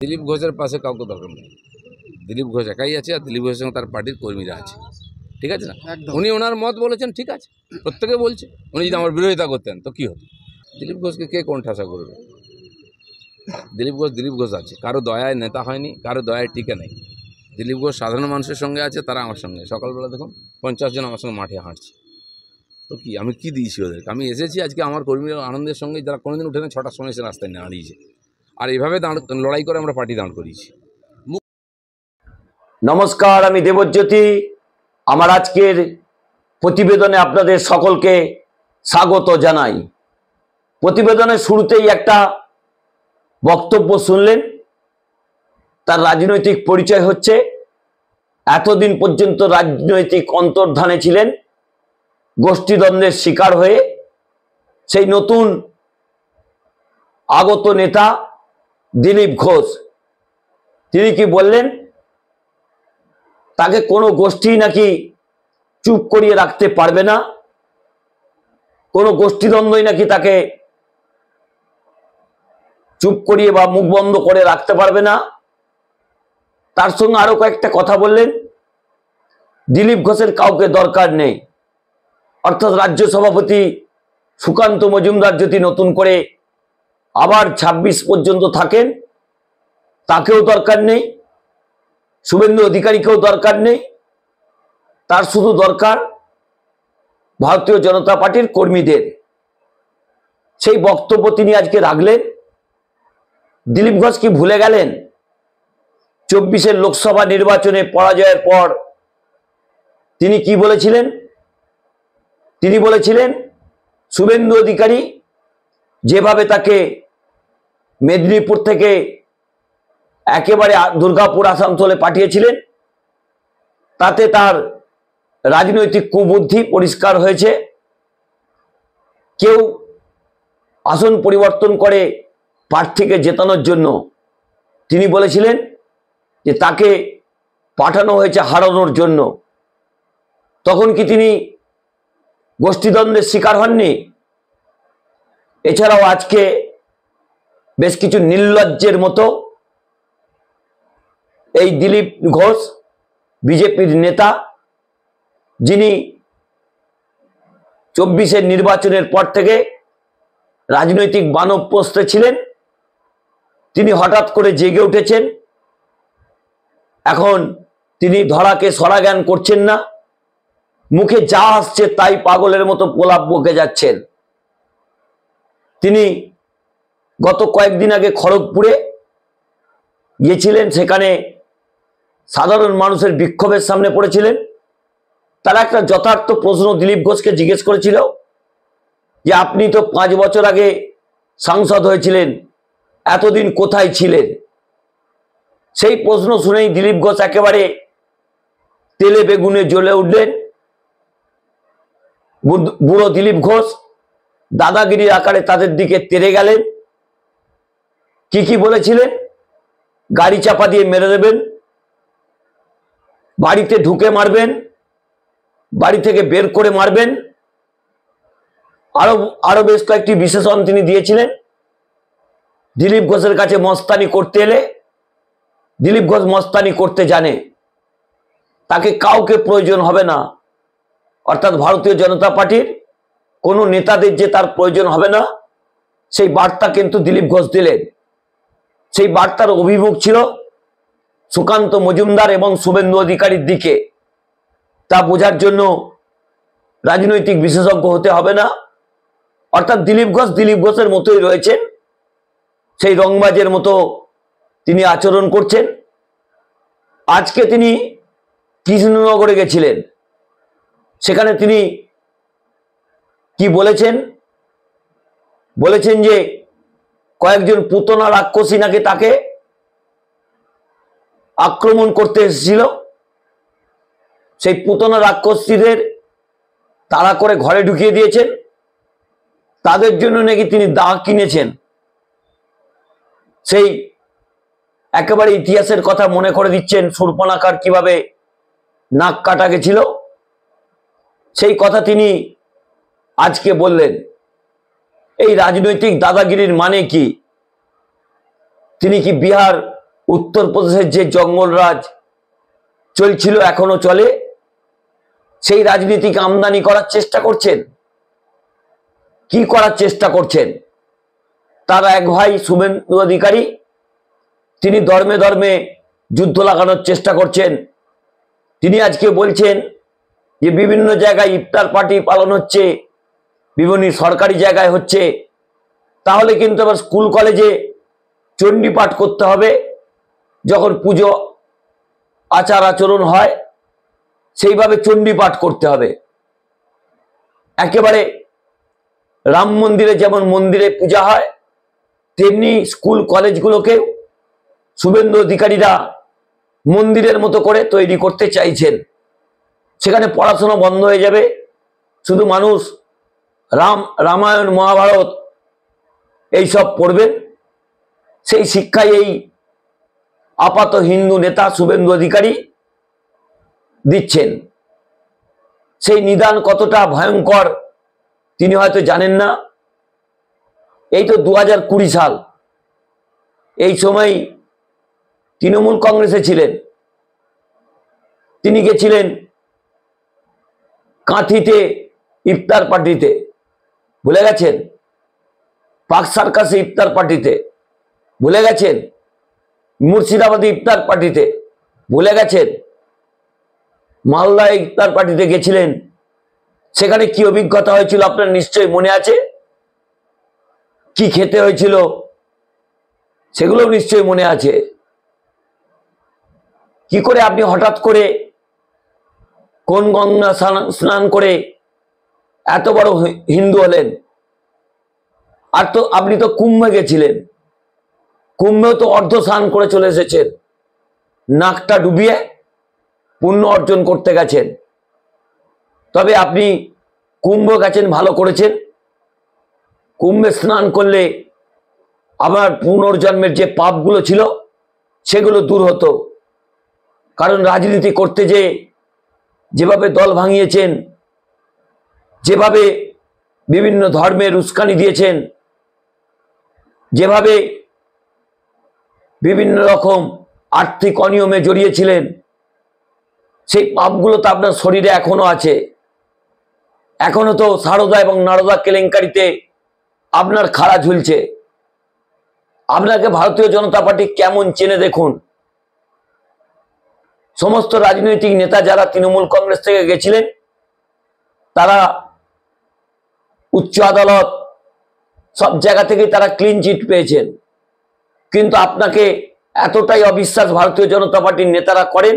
দিলীপ ঘোষের পাশে কাউকে দরকার নেই। দিলীপ ঘোষ একাই আছে, আর দিলীপ ঘোষের সঙ্গে তার পার্টির কর্মীরা আছে। ঠিক আছে না? উনি ওনার মত বলেছেন, ঠিক আছে, প্রত্যেকে বলছে। উনি যদি আমার বিরোধিতা করতেন তো কী হতো? দিলীপ ঘোষকে কে কোন ঠাসা করবে? দিলীপ ঘোষ আছে, কারো দয়ায় নেতা হয়নি, কারো দয়ায় টিকে নেই। দিলীপ ঘোষ সাধারণ মানুষের সঙ্গে আছে, তারা আমার সঙ্গে। সকালবেলা দেখুন 50 জন আমার সঙ্গে মাঠে হাঁটছে। তো কি আমি কি দিয়েছি ওদেরকে? আমি এসেছি আজকে আমার কর্মীরা আনন্দের সঙ্গে, যারা কোনোদিন উঠে না, 6টার সময় এসে রাস্তায় দাঁড়িয়েছে। আর এইভাবে লড়াই করে আমরা পার্টি দাঁড় করিয়েছি। নমস্কার, আমি দেবজ্যোতি। আমার আজকের প্রতিবেদনে আপনাদের সকলকে স্বাগত জানাই। প্রতিবেদনের শুরুতেই একটা বক্তব্য শুনলেন। তার রাজনৈতিক পরিচয় হচ্ছে, এতদিন পর্যন্ত রাজনৈতিক অন্তর্ধানে ছিলেন, গোষ্ঠীদ্বন্দ্বের শিকার হয়ে সেই নতুন আগত নেতা দিলীপ ঘোষ। তিনি কি বললেন? তাকে কোনো গোষ্ঠী নাকি চুপ করিয়ে রাখতে পারবে না, কোনো গোষ্ঠীদ্বন্দ্বই নাকি তাকে চুপ করিয়ে বা মুখ বন্ধ করে রাখতে পারবে না। তার সঙ্গে আরো কয়েকটা কথা বললেন। দিলীপ ঘোষের কাউকে দরকার নেই, অর্থাৎ রাজ্য সভাপতি সুকান্ত মজুমদার যদি নতুন করে আবার 26 পর্যন্ত থাকেন, তাকেও দরকার নেই। শুভেন্দু অধিকারীকেও দরকার নেই। তার শুধু দরকার ভারতীয় জনতা পার্টির কর্মীদের। সেই বক্তব্য তিনি আজকে রাখলেন। দিলীপ ঘোষ কি ভুলে গেলেন 24-এর লোকসভা নির্বাচনে পরাজয়ের পর তিনি কি বলেছিলেন? তিনি বলেছিলেন শুভেন্দু অধিকারী যেভাবে তাকে মেদিনীপুর থেকে একেবারে দুর্গাপুর আসানসোলে পাঠিয়েছিলেন, তাতে তার রাজনৈতিক কুবুদ্ধি পরিষ্কার হয়েছে। কেউ আসন পরিবর্তন করে প্রার্থীকে জেতানোর জন্য, তিনি বলেছিলেন যে তাকে পাঠানো হয়েছে হারানোর জন্য। তখন কি তিনি গোষ্ঠীদ্বন্দ্বের শিকার হননি? এছাড়াও আজকে বেশ কিছু নির্লজ্জের মতো এই দিলীপ ঘোষ, বিজেপির নেতা, যিনি 24-এর নির্বাচনের পর থেকে রাজনৈতিক বানপ্রস্থে ছিলেন, তিনি হঠাৎ করে জেগে উঠেছেন। এখন তিনি ধরাকে সরা জ্ঞান করছেন না, মুখে যা আসছে তাই পাগলের মতো প্রলাপ বকে যাচ্ছেন। তিনি গত কয়েকদিন আগে খড়গপুরে গিয়েছিলেন, সেখানে সাধারণ মানুষের বিক্ষোভের সামনে পড়েছিলেন। তারা একটা যথার্থ প্রশ্ন দিলীপ ঘোষকে জিজ্ঞেস করেছিল যে আপনি তো 5 বছর আগে সাংসদ হয়েছিলেন, এতদিন কোথায় ছিলেন? সেই প্রশ্ন শুনেই দিলীপ ঘোষ একেবারে তেলে বেগুনে জ্বলে উঠলেন। বুড়ো দিলীপ ঘোষ দাদাগিরির আকারে তাদের দিকে তেড়ে গেলেন। কি বলেছিলেন? গাড়ি চাপা দিয়ে মেরে দেবেন, বাড়িতে ঢুকে মারবেন, বাড়ি থেকে বের করে মারবেন। আরো বেশ কয়েকটি বিশেষণ তিনি দিয়েছিলেন। দিলীপ ঘোষের কাছে মস্তানি করতে এলে, দিলীপ ঘোষ মস্তানি করতে জানে, তাকে কাউকে প্রয়োজন হবে না। অর্থাৎ ভারতীয় জনতা পার্টির কোনো নেতাদের যে তার প্রয়োজন হবে না, সেই বার্তা কিন্তু দিলীপ ঘোষ দিলেন। সেই বার্তার অভিমুখ ছিল সুকান্ত মজুমদার এবং শুভেন্দু অধিকারীর দিকে। তা বোঝার জন্য রাজনৈতিক বিশেষজ্ঞ হতে হবে না। অর্থাৎ দিলীপ ঘোষের মতোই রয়েছেন, সেই রংবাজের মতো তিনি আচরণ করছেন। আজকে তিনি কৃষ্ণনগরে গেছিলেন, সেখানে তিনি কি বলেছেন? বলেছেন যে কয়েকজন পুতনা রাক্ষসী নাকি তাকে আক্রমণ করতে এসেছিল। সেই পুতনা রাক্ষসীদের তাড়া করে ঘরে ঢুকিয়ে দিয়েছেন, তাদের জন্য নাকি তিনি দা কিনেছেন। সেই একেবারে ইতিহাসের কথা মনে করে দিচ্ছেন, শূর্পণখার কিভাবে নাক কাটা গেছিল, সেই কথা তিনি আজকে বললেন। এই রাজনৈতিক দাদাগিরির মানে কি? তিনি কি বিহার উত্তরপ্রদেশের যে জঙ্গলরাজ চলছিল, এখনো চলে, সেই রাজনীতিকে আমদানি করার চেষ্টা করছেন। কি করার চেষ্টা করছেন? তার এক ভাই শুভেন্দু অধিকারী, তিনি ধর্মে ধর্মে যুদ্ধ লাগানোর চেষ্টা করছেন। তিনি আজকে বলছেন যে বিভিন্ন জায়গায় ইফতার পার্টি পালন হচ্ছে, বিভিন্ন সরকারি জায়গায় হচ্ছে, তাহলে কিন্তু আবার স্কুল কলেজে চণ্ডী পাঠ করতে হবে। যখন পুজো আচার আচরণ হয় সেইভাবে চণ্ডী পাঠ করতে হবে। একেবারে রাম মন্দিরে যেমন মন্দিরে পূজা হয়, তেমনি স্কুল কলেজগুলোকে শুভেন্দু অধিকারীরা মন্দিরের মতো করে তৈরি করতে চাইছেন। সেখানে পড়াশোনা বন্ধ হয়ে যাবে, শুধু মানুষ রামায়ণ মহাভারত এইসব পড়বেন। সেই শিক্ষায় এই আপাত হিন্দু নেতা শুভেন্দু অধিকারী দিচ্ছেন। সেই নিদান কতটা ভয়ঙ্কর তিনি হয়তো জানেন না। এই তো 2020 সাল, এই সময় তৃণমূল কংগ্রেসে ছিলেন, তিনি গেছিলেন কাঁথিতে ইফতার পার্টিতে, ভুলে গেছেন? পার্ক সার্কাসে ইফতার পার্টিতে ভুলে গেছেন? মুর্শিদাবাদে ইফতার পার্টিতে ভুলে গেছেন? মালদায় ইফতার পার্টিতে গেছিলেন, সেখানে কি অভিজ্ঞতা হয়েছিল আপনার নিশ্চয়ই মনে আছে। কি খেতে হয়েছিল সেগুলো নিশ্চয়ই মনে আছে। কি করে আপনি হঠাৎ করে কোন গঙ্গা স্নান করে এত বড় হিন্দু হলেন? আর তো আপনি তো কুম্ভে গেছিলেন, কুম্ভেও তো অর্ধ স্নান করে চলে এসেছেন, নাকটা ডুবিয়ে পুণ্য অর্জন করতে গেছেন। তবে আপনি কুম্ভ গেছেন, ভালো করেছেন। কুম্ভে স্নান করলে আমার পুনর্জন্মের যে পাপগুলো ছিল সেগুলো দূর হতো। কারণ রাজনীতি করতে যেভাবে দল ভাঙিয়েছেন, যেভাবে বিভিন্ন ধর্মের উস্কানি দিয়েছেন, যেভাবে বিভিন্ন রকম আর্থিক অনিয়মে জড়িয়েছিলেন, সেই পাপগুলো তো আপনার শরীরে এখনো আছে। এখনো তো সারদা এবং নারদা কেলেঙ্কারিতে আপনার খাড়া ঝুলছে। আপনাকে ভারতীয় জনতা পার্টি কেমন চেনে দেখুন। সমস্ত রাজনৈতিক নেতা যারা তৃণমূল কংগ্রেস থেকে গেছিলেন, তারা উচ্চ আদালত সব জায়গা থেকে তারা ক্লিন চিট পেয়েছেন। কিন্তু আপনাকে এতটাই অবিশ্বাস ভারতীয় জনতা পার্টির নেতারা করেন,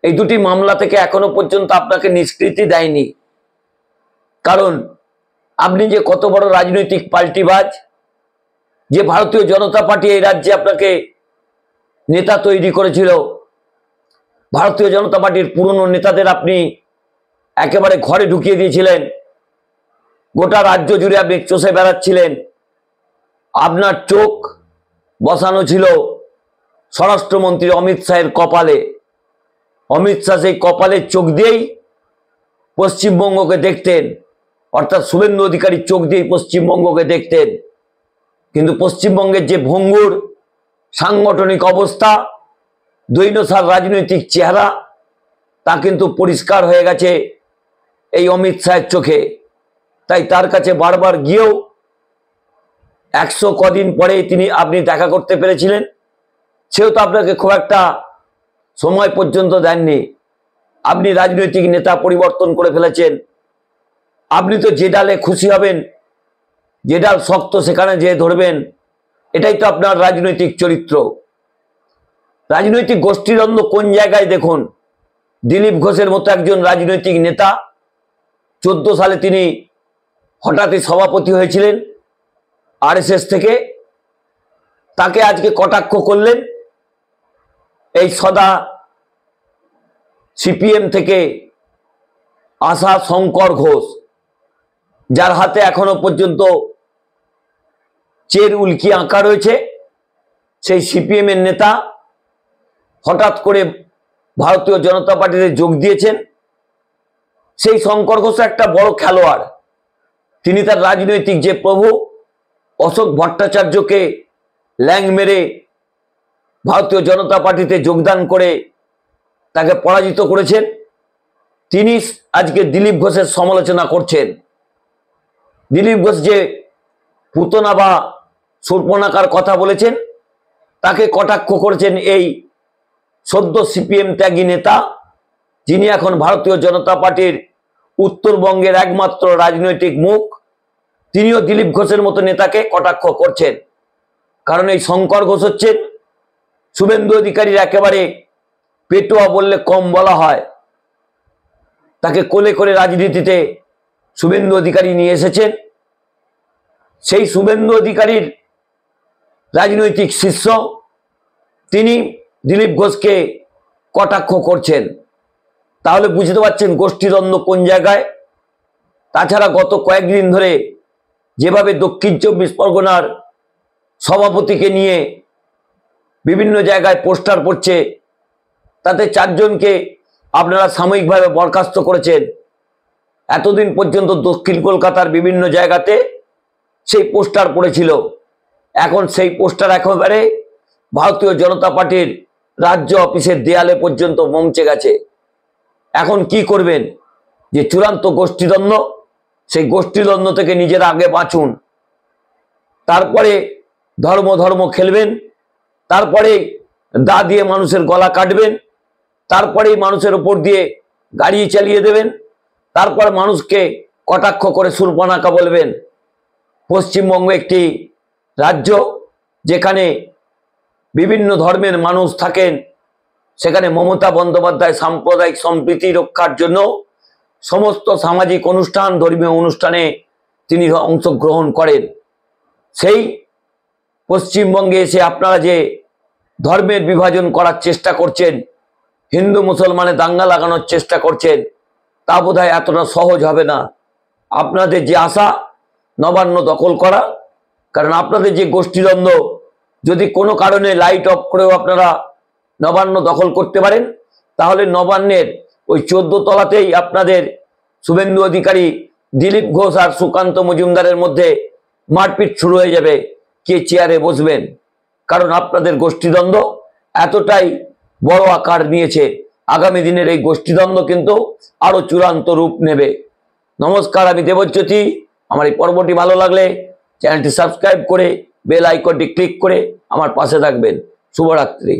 এই দুটি মামলা থেকে এখনো পর্যন্ত আপনাকে নিষ্কৃতি দেয়নি। কারণ আপনি যে কত বড় রাজনৈতিক পাল্টিবাজ, যে ভারতীয় জনতা পার্টি এই রাজ্যে আপনাকে নেতা তৈরি করেছিল, ভারতীয় জনতা পার্টির পুরনো নেতাদের আপনি একেবারে ঘরে ঢুকিয়ে দিয়েছিলেন, গোটা রাজ্য জুড়ে আপনি চষে বেড়াচ্ছিলেন। আপনার চোখ বসানো ছিল স্বরাষ্ট্রমন্ত্রী অমিত শাহের কপালে। অমিত শাহ সেই কপালের চোখ দিয়েই পশ্চিমবঙ্গকে দেখতেন, অর্থাৎ শুভেন্দু অধিকারীর চোখ দিয়েই পশ্চিমবঙ্গকে দেখতেন। কিন্তু পশ্চিমবঙ্গের যে ভঙ্গুর সাংগঠনিক অবস্থা, দ্বৈনসার রাজনৈতিক চেহারা, তা কিন্তু পরিষ্কার হয়ে গেছে এই অমিত শাহের চোখে। তাই তার কাছে বারবার গিয়েও 100 কদিন পরে আপনি দেখা করতে পেরেছিলেন, সেও তো আপনাকে খুব একটা সময় পর্যন্ত দেননি। আপনি রাজনৈতিক নেতা পরিবর্তন করে ফেলেছেন। আপনি তো যে ডালে খুশি হবেন, যে ডাল শক্ত সেখানে যে ধরবেন, এটাই তো আপনার রাজনৈতিক চরিত্র। রাজনৈতিক গোষ্ঠীদ্বন্দ্ব কোন জায়গায় দেখুন। দিলীপ ঘোষের মতো একজন রাজনৈতিক নেতা 14 সালে তিনি হঠাৎই সভাপতি হয়েছিলেন আরএসএস থেকে, তাকে আজকে কটাক্ষ করলেন এই সদা সিপিএম থেকে আসা শঙ্কর ঘোষ, যার হাতে এখনো পর্যন্ত চের উল্কি আঁকা রয়েছে। সেই সিপিএম এর নেতা হঠাৎ করে ভারতীয় জনতা পার্টিতে যোগ দিয়েছেন। সেই শঙ্কর ঘোষ একটা বড় খেলোয়াড়। তিনি তার রাজনৈতিক যে প্রভু অশোক ভট্টাচার্যকে ল্যাং মেরে ভারতীয় জনতা পার্টিতে যোগদান করে তাকে পরাজিত করেছেন, তিনি আজকে দিলীপ ঘোষের সমালোচনা করছেন। দিলীপ ঘোষ যে পুতনা বা শূর্পণখার কথা বলেছেন, তাকে কটাক্ষ করেছেন এই সদ্য সিপিএম ত্যাগী নেতা, যিনি এখন ভারতীয় জনতা পার্টির উত্তরবঙ্গের একমাত্র রাজনৈতিক মুখ। তিনিও দিলীপ ঘোষের মতো নেতাকে কটাক্ষ করছেন। কারণ এই শঙ্কর ঘোষ হচ্ছেন শুভেন্দু অধিকারীর একেবারে পেটুয়া বললে কম বলা হয়। তাকে কোলে করে রাজনীতিতে শুভেন্দু অধিকারী নিয়ে এসেছেন। সেই শুভেন্দু অধিকারীর রাজনৈতিক শিষ্য তিনি দিলীপ ঘোষকে কটাক্ষ করছেন। তাহলে বুঝতে পারছেন গোষ্ঠীদ্বন্দ্ব কোন জায়গায়। তাছাড়া গত কয়েকদিন ধরে যেভাবে দক্ষিণ 24 পরগনার সভাপতিকে নিয়ে বিভিন্ন জায়গায় পোস্টার পড়ছে, তাতে 4 জনকে আপনারা সাময়িকভাবে বরখাস্ত করেছেন। এতদিন পর্যন্ত দক্ষিণ কলকাতার বিভিন্ন জায়গাতে সেই পোস্টার পড়েছিল, এখন সেই পোস্টার একেবারে ভারতীয় জনতা পার্টির রাজ্য অফিসের দেয়ালে পর্যন্ত পৌঁছে গেছে। এখন কি করবেন? যে চূড়ান্ত গোষ্ঠীদ্বন্দ্ব, সেই গোষ্ঠীদ্বন্দ্ব থেকে নিজেরা আগে বাঁচুন, তারপরে ধর্ম খেলবেন, তারপরে দা দিয়ে মানুষের গলা কাটবেন, তারপরে মানুষের উপর দিয়ে গাড়ি চালিয়ে দেবেন, তারপর মানুষকে কটাক্ষ করে শূর্পণখা বলবেন। পশ্চিমবঙ্গ একটি রাজ্য যেখানে বিভিন্ন ধর্মের মানুষ থাকেন, সেখানে মমতা বন্দ্যোপাধ্যায় সাম্প্রদায়িক সম্প্রীতি রক্ষার জন্য সমস্ত সামাজিক অনুষ্ঠান, ধর্মীয় অনুষ্ঠানে তিনি অংশগ্রহণ করেন। সেই পশ্চিমবঙ্গে এসে আপনারা যে ধর্মের বিভাজন করার চেষ্টা করছেন, হিন্দু মুসলমানে দাঙ্গা লাগানোর চেষ্টা করছেন, তা বোধহয় এতটা সহজ হবে না। আপনাদের যে আশা নবান্ন দখল করা, কারণ আপনাদের যে গোষ্ঠীদ্বন্দ্ব, যদি কোনো কারণে লাইট অফ করেও আপনারা নবান্ন দখল করতে পারেন, তাহলে নবান্নের ওই 14 তলাতেই আপনাদের শুভেন্দু অধিকারী, দিলীপ ঘোষ আর সুকান্ত মজুমদারের মধ্যে মারপিট শুরু হয়ে যাবে, কে চেয়ারে বসবেন। কারণ আপনাদের গোষ্ঠীদ্বন্দ্ব এতটাই বড় আকার নিয়েছে, আগামী দিনের এই গোষ্ঠীদ্বন্দ্ব কিন্তু আরো চূড়ান্ত রূপ নেবে। নমস্কার, আমি দেবজ্যোতি। আমার এই পর্বটি ভালো লাগলে চ্যানেলটি সাবস্ক্রাইব করে বেল আইকনটি ক্লিক করে আমার পাশে থাকবেন। শুভরাত্রি।